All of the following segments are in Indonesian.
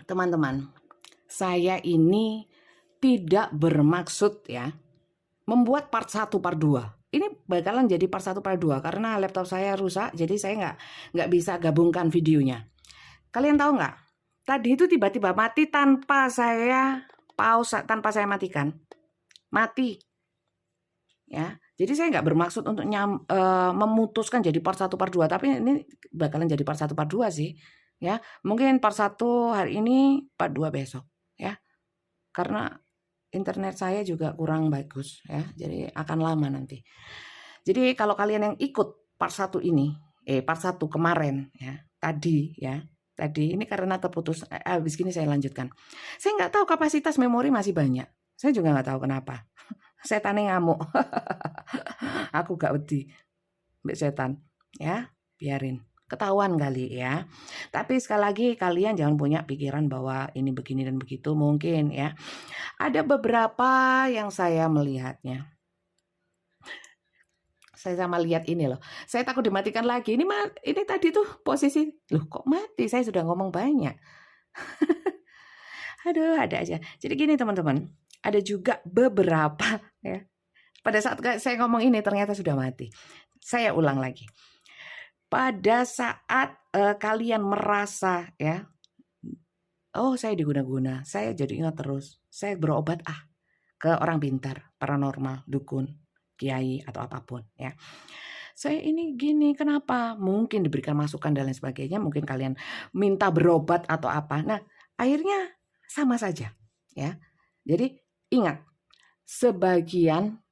Teman-teman, saya ini tidak bermaksud ya membuat part 1, part 2. Ini bakalan jadi part 1, part 2 karena laptop saya rusak, jadi saya nggak bisa gabungkan videonya. Kalian tahu nggak? Tadi itu tiba-tiba mati tanpa saya pause, tanpa saya matikan. Mati. Ya. Jadi saya nggak bermaksud untuk memutuskan jadi part 1, part 2, tapi ini bakalan jadi part 1, part 2 sih. Ya, mungkin part 1 hari ini, part 2 besok, ya. Karena internet saya juga kurang bagus ya, jadi akan lama nanti. Jadi kalau kalian yang ikut part 1 ini, part 1 kemarin ya, tadi ini karena terputus, habis gini saya lanjutkan. Saya nggak tahu kapasitas memori masih banyak. Saya juga nggak tahu kenapa. Setannya ngamuk. Aku gak wedi mbak setan ya, biarin ketahuan kali ya. Tapi sekali lagi kalian jangan punya pikiran bahwa ini begini dan begitu, mungkin ya. Ada beberapa yang saya melihatnya. Saya sama lihat ini loh. Saya takut dimatikan lagi. Ini tadi tuh posisi. Loh kok mati? Saya sudah ngomong banyak. Aduh, ada aja. Jadi gini teman-teman. Ada juga beberapa ya. Pada saat saya ngomong ini ternyata sudah mati. Saya ulang lagi. Pada saat kalian merasa ya, oh saya diguna-guna, saya jadi ingat terus, saya berobat ke orang pintar, paranormal, dukun, kiai atau apapun ya. Saya ini gini, kenapa? Mungkin diberikan masukan dan lain sebagainya, mungkin kalian minta berobat atau apa. Nah, akhirnya sama saja ya. Jadi ingat, sebagian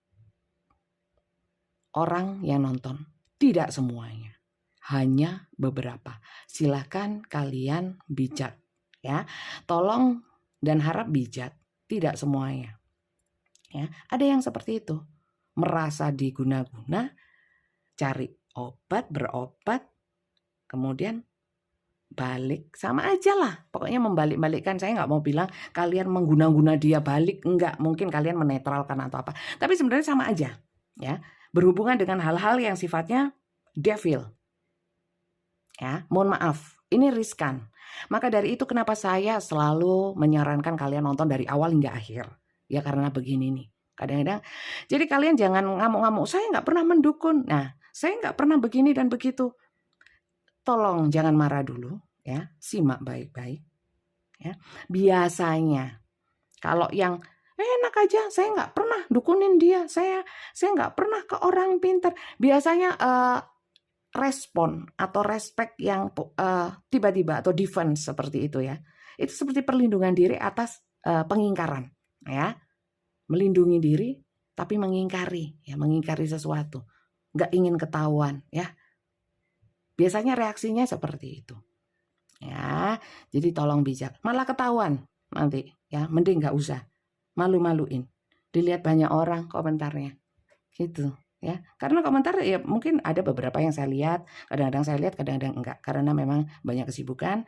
orang yang nonton, tidak semuanya, hanya beberapa. Silahkan kalian bijak ya. Tolong dan harap bijak, tidak semuanya. Ya, ada yang seperti itu, merasa diguna-guna, cari obat, berobat, kemudian balik, sama aja lah. Pokoknya membalik-balikkan. Saya nggak mau bilang kalian mengguna-guna dia balik, enggak. Mungkin kalian menetralkan atau apa. Tapi sebenarnya sama aja, ya. Berhubungan dengan hal-hal yang sifatnya devil. Ya, mohon maaf, ini riskan. Maka dari itu kenapa saya selalu menyarankan kalian nonton dari awal hingga akhir. Ya karena begini nih. Kadang-kadang, jadi kalian jangan ngamuk-ngamuk. Saya nggak pernah mendukun. Nah, saya nggak pernah begini dan begitu. Tolong jangan marah dulu, ya. Simak baik-baik. Ya. Biasanya kalau yang enak aja, saya nggak pernah dukunin dia. Saya nggak pernah ke orang pintar. Biasanya respon atau respect yang tiba-tiba atau defense seperti itu ya. Itu seperti perlindungan diri atas pengingkaran ya. Melindungi diri tapi mengingkari ya, mengingkari sesuatu. Nggak ingin ketahuan ya. Biasanya reaksinya seperti itu. Ya, jadi tolong bijak. Malah ketahuan nanti ya, mending nggak usah. Malu-maluin. Dilihat banyak orang komentarnya. Gitu. Ya, karena komentar ya mungkin ada beberapa yang saya lihat, kadang-kadang saya lihat, kadang-kadang enggak, karena memang banyak kesibukan,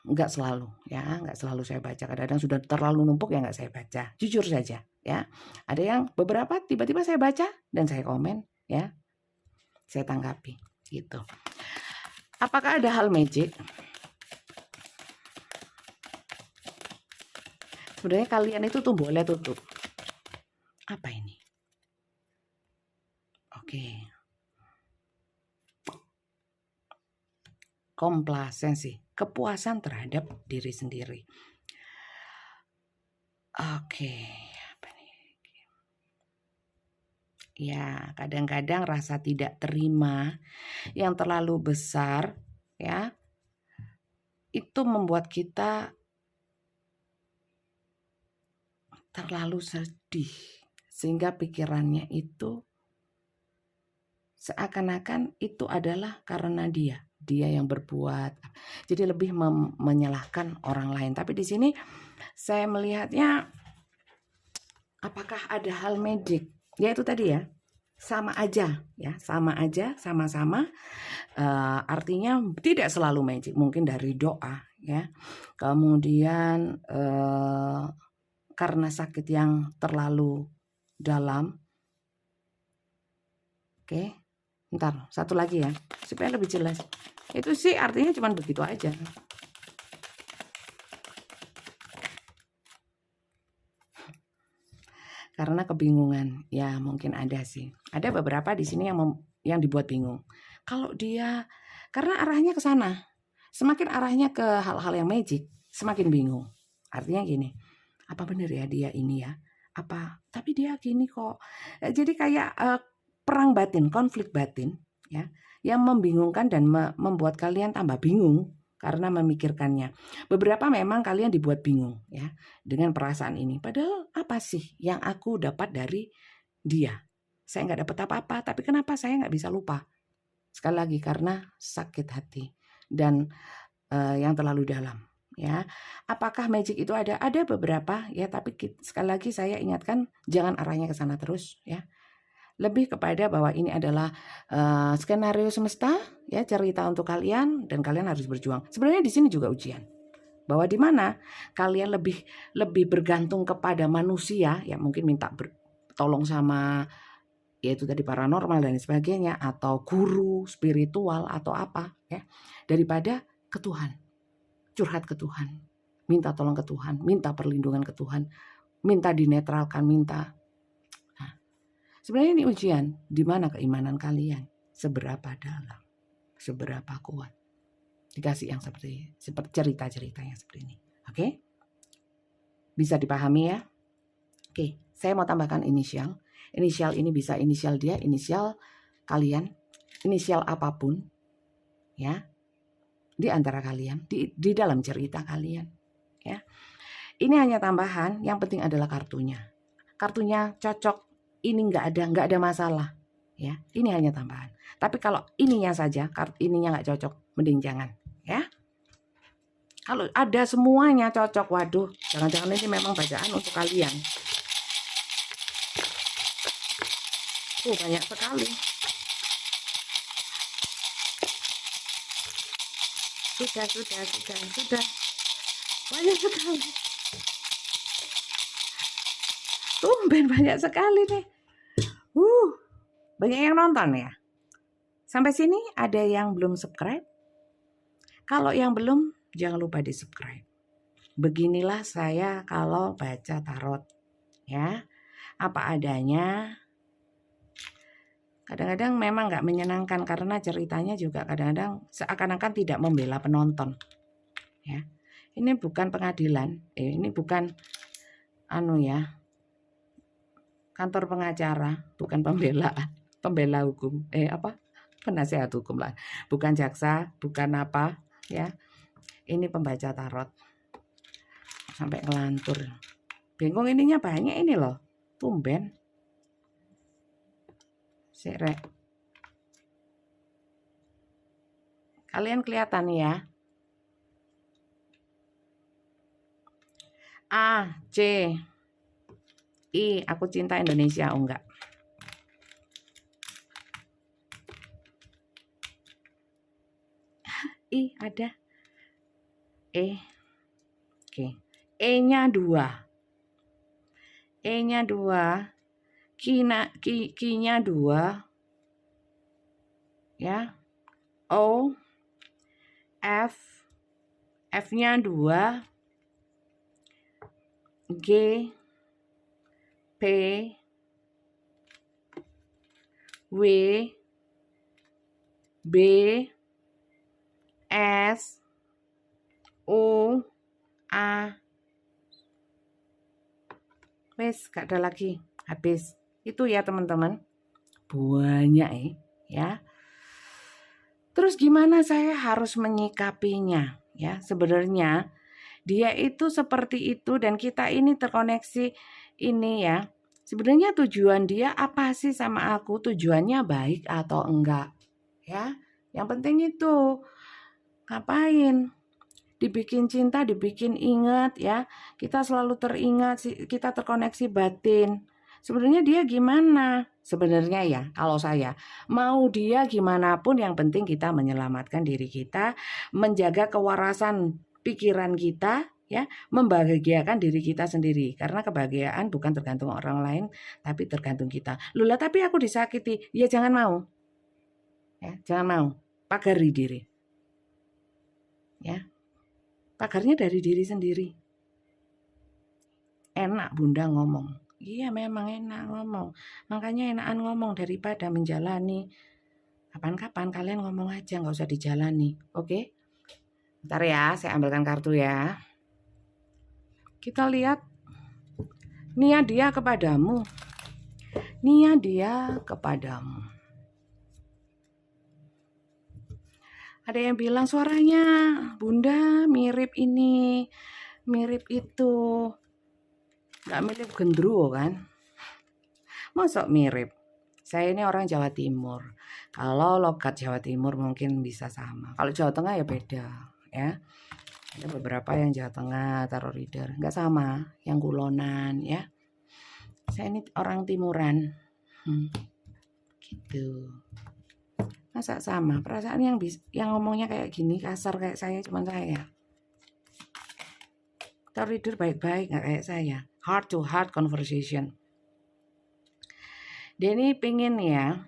enggak selalu, ya, enggak selalu saya baca, kadang-kadang sudah terlalu numpuk ya enggak saya baca, jujur saja, ya. Ada yang beberapa tiba-tiba saya baca dan saya komen, ya, saya tanggapi, gitu. Apakah ada hal magic? Sebenarnya kalian itu tuh boleh tutup. Apa ini? Oke. Komplasensi, kepuasan terhadap diri sendiri. Oke. Apa nih? Ya, kadang-kadang rasa tidak terima yang terlalu besar, ya, itu membuat kita terlalu sedih, sehingga pikirannya itu seakan-akan itu adalah karena dia yang berbuat. Jadi lebih menyalahkan orang lain. Tapi di sini saya melihatnya apakah ada hal magic? Ya itu tadi ya. Sama aja ya, sama aja, sama-sama. Artinya tidak selalu magic, mungkin dari doa ya. Kemudian karena sakit yang terlalu dalam. Oke. Ntar, satu lagi ya, supaya lebih jelas. Itu sih artinya cuma begitu aja. Karena kebingungan. Ya, mungkin ada sih. Ada beberapa di sini yang dibuat bingung. Kalau dia karena arahnya ke sana. Semakin arahnya ke hal-hal yang magic, semakin bingung. Artinya gini, apa benar ya dia ini ya? Apa? Tapi dia gini kok. Jadi kayak perang batin, konflik batin, ya, yang membingungkan dan membuat kalian tambah bingung karena memikirkannya. Beberapa memang kalian dibuat bingung ya dengan perasaan ini. Padahal apa sih yang aku dapat dari dia? Saya nggak dapat apa-apa, tapi kenapa saya nggak bisa lupa? Sekali lagi karena sakit hati dan yang terlalu dalam. Ya, apakah magic itu ada? Ada beberapa ya, tapi sekali lagi saya ingatkan jangan arahnya ke sana terus ya. Lebih kepada bahwa ini adalah skenario semesta ya, cerita untuk kalian dan kalian harus berjuang. Sebenarnya di sini juga ujian. Bahwa di mana kalian lebih bergantung kepada manusia ya, mungkin minta tolong sama yaitu tadi paranormal dan sebagainya atau guru spiritual atau apa ya, daripada ke Tuhan. Curhat ke Tuhan. Minta tolong ke Tuhan, minta perlindungan ke Tuhan, minta dinetralkan, minta. Sebenarnya ini ujian, di mana keimanan kalian, seberapa dalam, seberapa kuat. Dikasih yang seperti cerita-cerita yang seperti ini. Oke? Bisa dipahami ya? Oke, saya mau tambahkan inisial. Inisial ini bisa inisial dia, inisial kalian, inisial apapun ya. Di antara kalian, di dalam cerita kalian ya. Ini hanya tambahan, yang penting adalah kartunya. Kartunya cocok. Ini nggak ada masalah ya, ini hanya tambahan. Tapi kalau ininya saja, ininya nggak cocok, mending jangan ya. Kalau ada semuanya cocok, waduh, jangan-jangan ini memang bacaan untuk kalian. Banyak sekali. Sudah. Banyak sekali. Tumben banyak sekali nih. Banyak yang nonton ya. Sampai sini ada yang belum subscribe? Kalau yang belum, jangan lupa di subscribe. Beginilah saya kalau baca tarot ya. Apa adanya. Kadang-kadang memang nggak menyenangkan karena ceritanya juga kadang-kadang seakan-akan tidak membela penonton ya. Ini bukan pengadilan, ini bukan kantor pengacara, bukan pembela hukum, penasihat hukum lah, bukan jaksa, bukan apa ya. Ini pembaca tarot. Sampai ngelantur. Bingung ininya banyak ini loh. Tumben. Sirek. Kalian kelihatan ya. A, C, I, aku cinta Indonesia. Oh enggak. I ada. E. Oke. E-nya 2. E-nya 2. Ki-nya 2. Ya. O. F. F-nya 2. G. P. W. B. S. O. A. Wes, gak ada lagi. Habis. Itu ya teman-teman. Banyak ya. Terus gimana saya harus menyikapinya ya? Sebenarnya dia itu seperti itu dan kita ini terkoneksi ini ya. Sebenarnya tujuan dia apa sih sama aku? Tujuannya baik atau enggak? Ya. Yang penting itu ngapain? Dibikin cinta, dibikin ingat ya. Kita selalu teringat, kita terkoneksi batin. Sebenarnya dia gimana? Sebenarnya ya, kalau saya mau dia gimana pun yang penting kita menyelamatkan diri kita, menjaga kewarasan pikiran kita ya, membahagiakan diri kita sendiri. Karena kebahagiaan bukan tergantung orang lain, tapi tergantung kita. Lula, tapi aku disakiti. Ya jangan mau. Ya, jangan mau. Pagari diri. Ya. Pagarnya dari diri sendiri. Enak Bunda ngomong. Iya memang enak ngomong. Makanya enakan ngomong daripada menjalani. Kapan-kapan kalian ngomong aja, nggak usah dijalani. Oke? Bentar ya, saya ambilkan kartu ya. Kita lihat niat dia kepadamu. Niat dia kepadamu. Ada yang bilang suaranya Bunda mirip ini, mirip itu. Nggak mirip gendruwo kan? Masuk mirip. Saya ini orang Jawa Timur. Kalau logat Jawa Timur mungkin bisa sama. Kalau Jawa Tengah ya beda ya. Ada beberapa yang Jawa Tengah tarot reader nggak sama, yang kulonan ya. Saya ini orang timuran, gitu. Masa sama? Perasaan yang ngomongnya kayak gini kasar kayak saya cuman saya. Tarot reader baik-baik nggak kayak saya. Heart to heart conversation. Dia ini pengen ya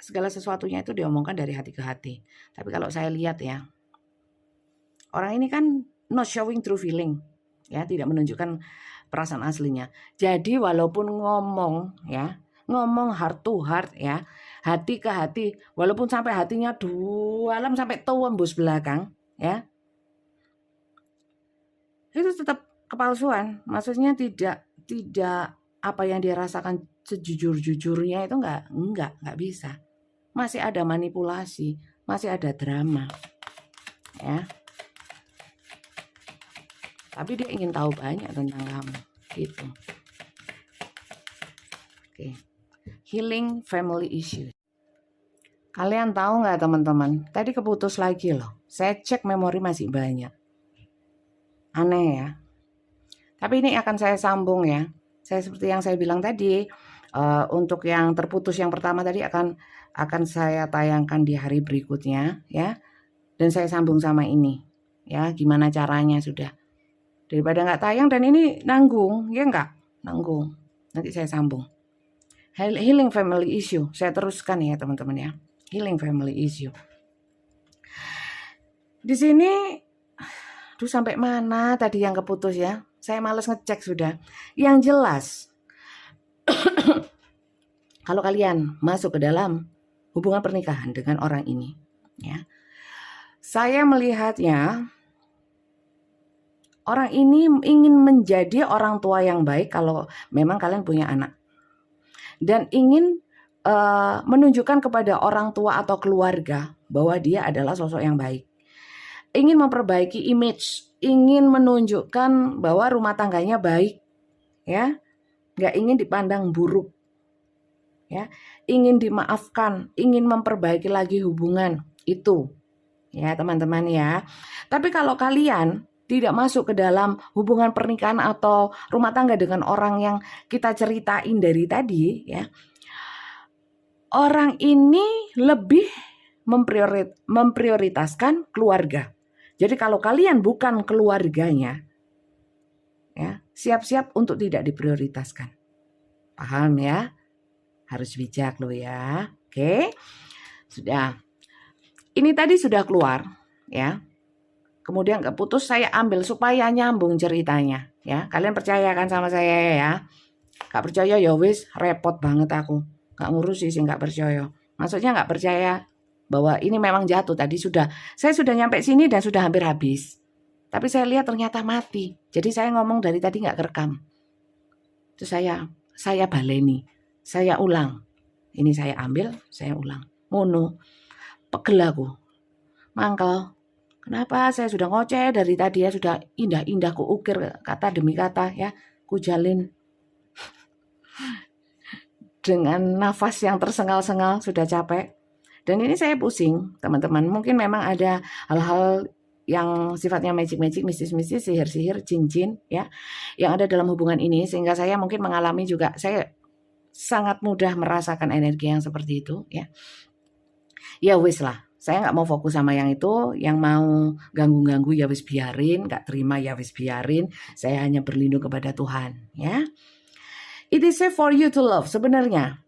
segala sesuatunya itu diomongkan dari hati ke hati. Tapi kalau saya lihat ya, orang ini kan not showing true feeling, ya, tidak menunjukkan perasaan aslinya. Jadi walaupun ngomong ya, ngomong heart to heart ya, hati ke hati, walaupun sampai hatinya dalam sampai tembus belakang ya, itu tetap kepalsuan. Maksudnya tidak apa yang dia rasakan sejujur-jujurnya itu enggak bisa. Masih ada manipulasi, masih ada drama. Ya. Tapi dia ingin tahu banyak tentang kamu, gitu. Oke. Healing family issues. Kalian tahu nggak teman-teman? Tadi keputus lagi loh. Saya cek memori masih banyak. Aneh ya. Tapi ini akan saya sambung ya. Saya seperti yang saya bilang tadi, untuk yang terputus yang pertama tadi akan saya tayangkan di hari berikutnya ya. Dan saya sambung sama ini ya. Gimana caranya sudah. Daripada nggak tayang dan ini nanggung, ya nggak? Nanggung. Nanti saya sambung. Healing family issue. Saya teruskan ya teman-teman ya. Healing family issue. Di sini, sampai mana tadi yang keputus ya? Saya males ngecek sudah. Yang jelas, kalau kalian masuk ke dalam hubungan pernikahan dengan orang ini, ya, saya melihatnya orang ini ingin menjadi orang tua yang baik kalau memang kalian punya anak. Dan ingin menunjukkan kepada orang tua atau keluarga bahwa dia adalah sosok yang baik. Ingin memperbaiki image, ingin menunjukkan bahwa rumah tangganya baik, ya, nggak ingin dipandang buruk, ya, ingin dimaafkan, ingin memperbaiki lagi hubungan itu, ya teman-teman ya. Tapi kalau kalian tidak masuk ke dalam hubungan pernikahan atau rumah tangga dengan orang yang kita ceritain dari tadi, ya, orang ini lebih memprioritaskan keluarga. Jadi kalau kalian bukan keluarganya, ya, siap-siap untuk tidak diprioritaskan. Paham ya? Harus bijak loh ya. Oke. Sudah. Ini tadi sudah keluar, ya. Kemudian keputus, saya ambil supaya nyambung ceritanya, ya. Kalian percaya kan sama saya ya? Gak percaya ya wis, repot banget aku. Gak ngurus sih gak percaya. Maksudnya gak percaya bahwa ini memang jatuh tadi saya sudah nyampe sini dan sudah hampir habis. Tapi saya lihat ternyata mati. Jadi saya ngomong dari tadi gak kerekam. Itu saya baleni. Saya ulang. Ini saya ambil, saya ulang. Ngono. Pegel aku. Mangkel. Kenapa saya sudah ngoceh dari tadi ya, sudah indah-indah ku ukir kata demi kata ya, ku jalin dengan nafas yang tersengal-sengal, sudah capek. Dan ini saya pusing, teman-teman. Mungkin memang ada hal-hal yang sifatnya magic-magic, mistis-mistis, sihir-sihir, cincin ya, yang ada dalam hubungan ini, sehingga saya mungkin mengalami juga, saya sangat mudah merasakan energi yang seperti itu ya. Ya wis lah. Saya nggak mau fokus sama yang itu, yang mau ganggu-ganggu ya wis biarin, nggak terima ya wis biarin. Saya hanya berlindung kepada Tuhan, ya. It is safe for you to love. Sebenarnya,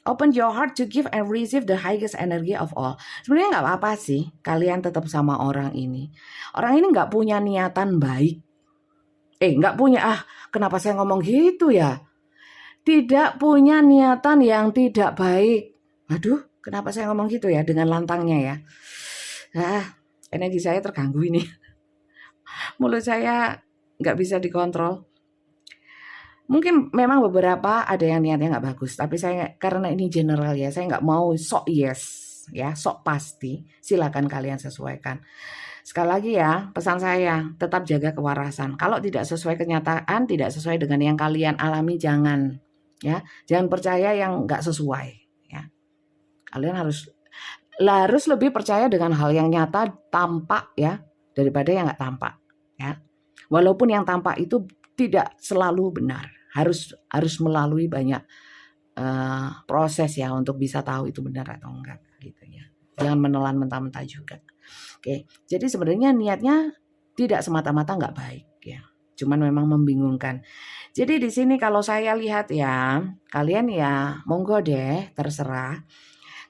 open your heart to give and receive the highest energy of all. Sebenarnya nggak apa-apa sih, kalian tetap sama orang ini. Orang ini nggak punya niatan baik. Nggak punya kenapa saya ngomong gitu ya? Tidak punya niatan yang tidak baik. Aduh, kenapa saya ngomong gitu ya dengan lantangnya ya? Energi saya terganggu ini. Mulut saya nggak bisa dikontrol. Mungkin memang beberapa ada yang niatnya nggak bagus, tapi saya karena ini general ya, saya nggak mau sok yes ya, sok pasti. Silakan kalian sesuaikan. Sekali lagi ya, pesan saya tetap jaga kewarasan. Kalau tidak sesuai kenyataan, tidak sesuai dengan yang kalian alami, jangan ya, jangan percaya yang nggak sesuai ya. Kalian harus lebih percaya dengan hal yang nyata tampak ya daripada yang nggak tampak ya. Walaupun yang tampak itu tidak selalu benar, harus melalui banyak proses ya untuk bisa tahu itu benar atau enggak gitu ya. Jangan menelan mentah-mentah juga. Oke, jadi sebenarnya niatnya tidak semata-mata nggak baik ya, cuman memang membingungkan. Jadi di sini kalau saya lihat ya, kalian ya monggo deh, terserah.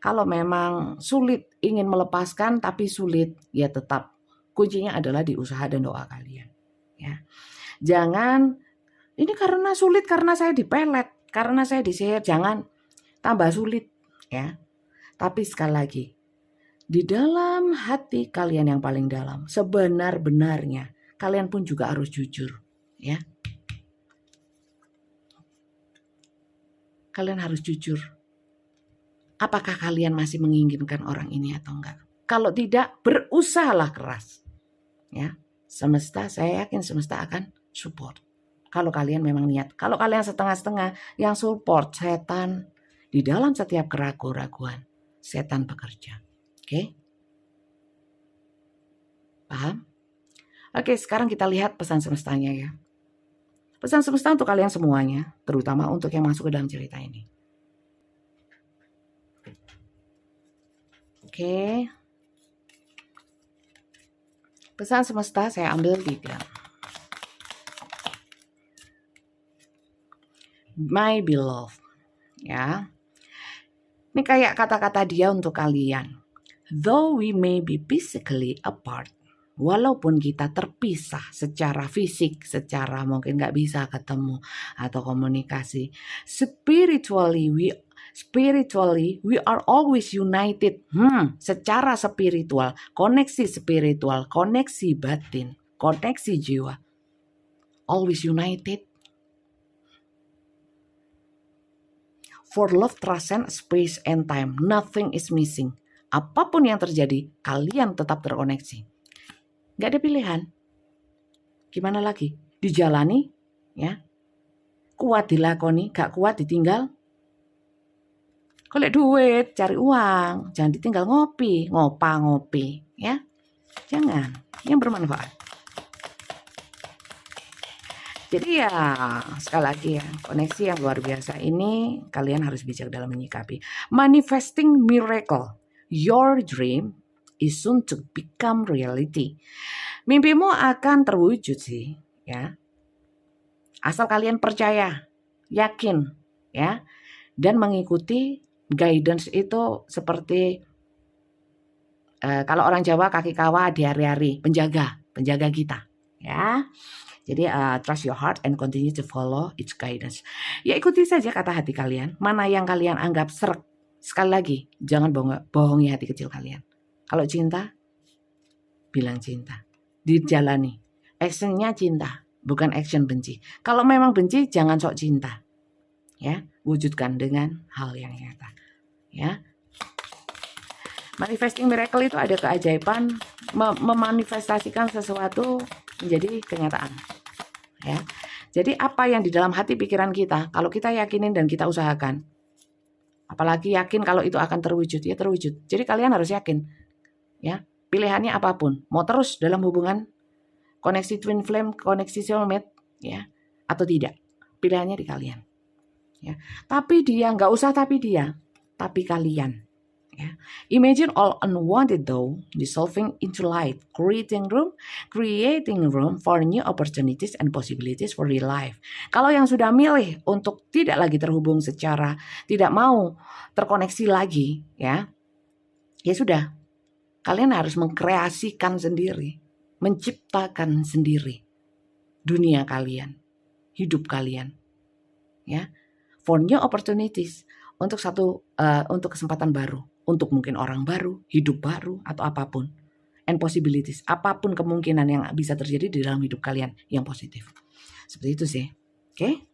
Kalau memang sulit ingin melepaskan tapi sulit, ya tetap kuncinya adalah di usaha dan doa kalian ya. Jangan ini karena sulit, karena saya dipelet, karena saya disihir, jangan tambah sulit ya. Tapi sekali lagi, di dalam hati kalian yang paling dalam, sebenar-benarnya, kalian pun juga harus jujur ya. Kalian harus jujur. Apakah kalian masih menginginkan orang ini atau enggak? Kalau tidak, berusahalah keras ya. Semesta, saya yakin semesta akan support. Kalau kalian memang niat. Kalau kalian setengah-setengah, yang support setan. Di dalam setiap keraguan-raguan, setan bekerja. Oke? Paham? Oke, sekarang kita lihat pesan semestanya ya. Pesan semesta untuk kalian semuanya, terutama untuk yang masuk ke dalam cerita ini. Oke. Pesan semesta saya ambil 3. My beloved. Ya. Ini kayak kata-kata dia untuk kalian. Though we may be physically apart, walaupun kita terpisah secara fisik, secara mungkin nggak bisa ketemu atau komunikasi, spiritually we are always united. Secara spiritual, koneksi batin, koneksi jiwa, always united. For love transcends space and time, nothing is missing. Apapun yang terjadi, kalian tetap terkoneksi. Gak ada pilihan. Gimana lagi? Dijalani, ya. Kuat dilakoni, gak kuat ditinggal. Golek duit, cari uang, jangan ditinggal ngopi, ngopi, ya. Jangan, yang bermanfaat. Jadi ya, sekali lagi ya, koneksi yang luar biasa ini kalian harus bijak dalam menyikapi. Manifesting miracle. Your dream is soon to become reality. Mimpimu akan terwujud sih, ya. Asal kalian percaya, yakin, ya, dan mengikuti guidance itu seperti kalau orang Jawa kaki kawa di hari-hari, penjaga kita, ya. Jadi trust your heart and continue to follow its guidance. Ya ikuti saja kata hati kalian, mana yang kalian anggap seret. Sekali lagi, jangan bohongi hati kecil kalian. Kalau cinta, bilang cinta, dijalani. Actionnya cinta, bukan action benci. Kalau memang benci, jangan sok cinta. Ya, wujudkan dengan hal yang nyata. Ya. Manifesting miracle itu ada keajaiban, memanifestasikan sesuatu menjadi kenyataan. Ya. Jadi apa yang di dalam hati pikiran kita, kalau kita yakinin dan kita usahakan, apalagi yakin kalau itu akan terwujud, ya terwujud. Jadi kalian harus yakin, ya pilihannya apapun, mau terus dalam hubungan koneksi twin flame, koneksi soulmate, ya atau tidak, pilihannya di kalian. Ya, tapi dia nggak usah tapi dia, tapi kalian. Ya. Imagine all unwanted though dissolving into light, creating room for new opportunities and possibilities for real life. Kalau yang sudah milih untuk tidak lagi terhubung secara, tidak mau terkoneksi lagi, ya sudah. Kalian harus mengkreasikan sendiri, menciptakan sendiri dunia kalian. hidup kalian. Ya, for new opportunities, untuk untuk kesempatan baru, untuk mungkin orang baru, hidup baru, atau apapun, and possibilities, apapun kemungkinan yang bisa terjadi di dalam hidup kalian yang positif. Seperti itu sih. Oke?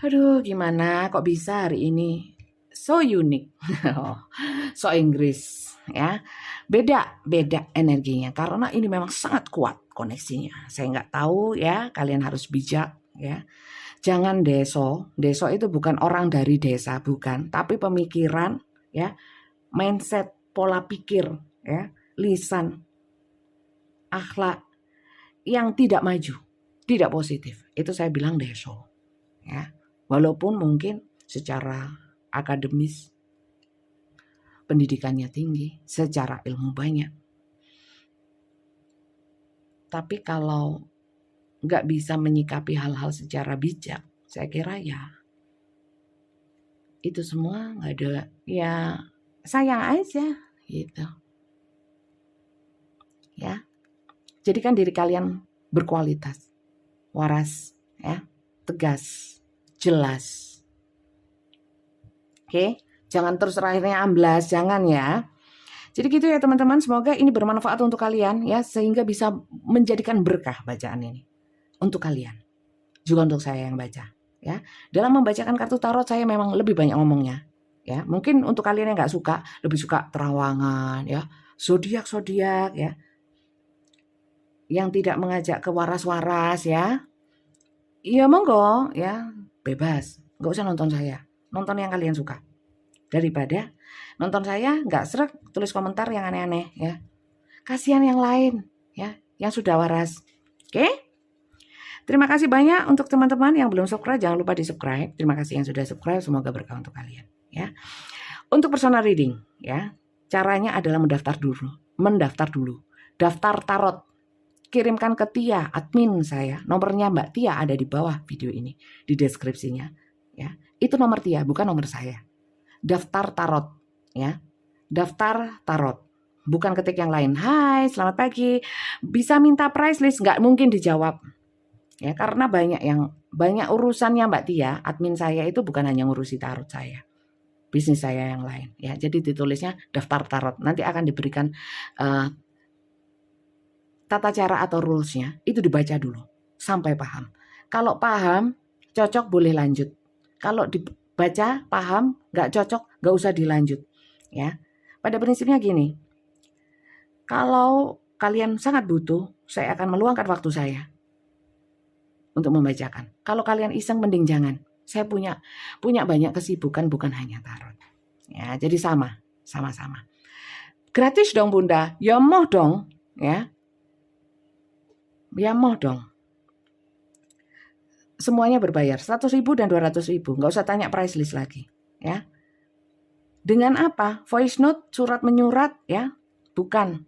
Aduh, gimana kok bisa hari ini so unik, so Inggris, ya. Beda energinya karena ini memang sangat kuat koneksinya. Saya nggak tahu ya, kalian harus bijak ya. Jangan deso itu bukan orang dari desa, bukan, tapi pemikiran ya, mindset, pola pikir ya, lisan, akhlak yang tidak maju, tidak positif. Itu saya bilang deso ya. Walaupun mungkin secara akademis pendidikannya tinggi, secara ilmu banyak. Tapi kalau nggak bisa menyikapi hal-hal secara bijak, saya kira ya itu semua nggak ada, ya sayang aja gitu. Ya, jadikan diri kalian berkualitas, waras, ya, tegas, jelas. Oke, jangan terus terakhirnya amblas, jangan ya. Jadi gitu ya teman-teman, semoga ini bermanfaat untuk kalian ya, sehingga bisa menjadikan berkah bacaan ini untuk kalian, juga untuk saya yang baca ya. Dalam membacakan kartu tarot saya memang lebih banyak ngomongnya ya. Mungkin untuk kalian yang nggak suka, lebih suka terawangan ya, zodiak ya, yang tidak mengajak ke waras-waras ya. Iya monggo ya, bebas, nggak usah nonton saya, nonton yang kalian suka. Daripada nonton saya nggak srek, tulis komentar yang aneh-aneh ya. Kasihan yang lain ya, yang sudah waras. Oke? Terima kasih banyak untuk teman-teman yang belum subscribe, jangan lupa di-subscribe. Terima kasih yang sudah subscribe, semoga berkah untuk kalian ya. Untuk personal reading ya, caranya adalah mendaftar dulu. Daftar tarot. Kirimkan ke Tia, admin saya. Nomornya Mbak Tia ada di bawah video ini, di deskripsinya ya. Itu nomor Tia, bukan nomor saya. Daftar tarot ya. Daftar tarot. Bukan ketik yang lain. Hai, selamat pagi. Bisa minta price list? Nggak mungkin dijawab. Ya, karena banyak urusannya Mbak Tia, admin saya itu bukan hanya ngurusi tarot saya, bisnis saya yang lain ya. Jadi ditulisnya daftar tarot. Nanti akan diberikan tata cara atau rulesnya, itu dibaca dulu sampai paham. Kalau paham, cocok boleh lanjut. Kalau dibaca paham, nggak cocok, nggak usah dilanjut ya. Pada prinsipnya gini, kalau kalian sangat butuh, saya akan meluangkan waktu saya untuk membacakan. Kalau kalian iseng mending jangan. Saya punya banyak kesibukan, bukan hanya tarot. Ya, jadi sama-sama. Gratis dong Bunda. Ya moh dong, ya. Ya moh dong. Semuanya berbayar, 100.000 dan 200.000. Nggak usah tanya price list lagi, ya. Dengan apa? Voice note, surat menyurat, ya. Bukan.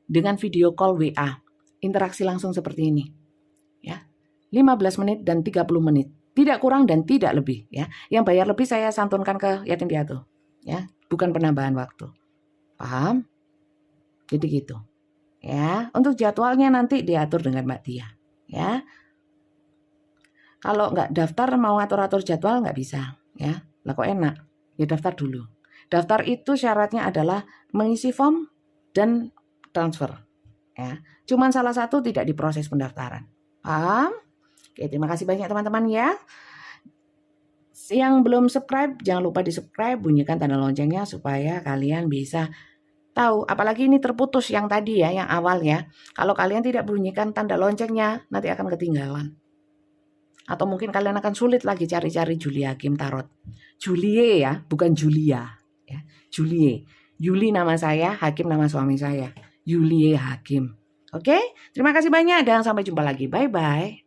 Dengan video call WA. Interaksi langsung seperti ini. Ya. 15 menit dan 30 menit. Tidak kurang dan tidak lebih ya. Yang bayar lebih saya santunkan ke yatim piatu ya, bukan penambahan waktu. Paham? Jadi gitu. Ya, untuk jadwalnya nanti diatur dengan Mbak Tia ya. Kalau nggak daftar mau ngatur-atur jadwal nggak bisa ya. Lah kok enak? Ya daftar dulu. Daftar itu syaratnya adalah mengisi form dan transfer ya. Cuman salah satu tidak diproses pendaftaran. Paham? Oke, terima kasih banyak teman-teman ya. Yang belum subscribe, jangan lupa di-subscribe, bunyikan tanda loncengnya supaya kalian bisa tahu. Apalagi ini terputus yang tadi ya, yang awal ya. Kalau kalian tidak bunyikan tanda loncengnya, nanti akan ketinggalan. Atau mungkin kalian akan sulit lagi cari-cari Julia Hakim Tarot. Julie ya, bukan Julia. Ya. Julie. Yuli nama saya, Hakim nama suami saya. Julie Hakim. Oke, terima kasih banyak dan sampai jumpa lagi. Bye-bye.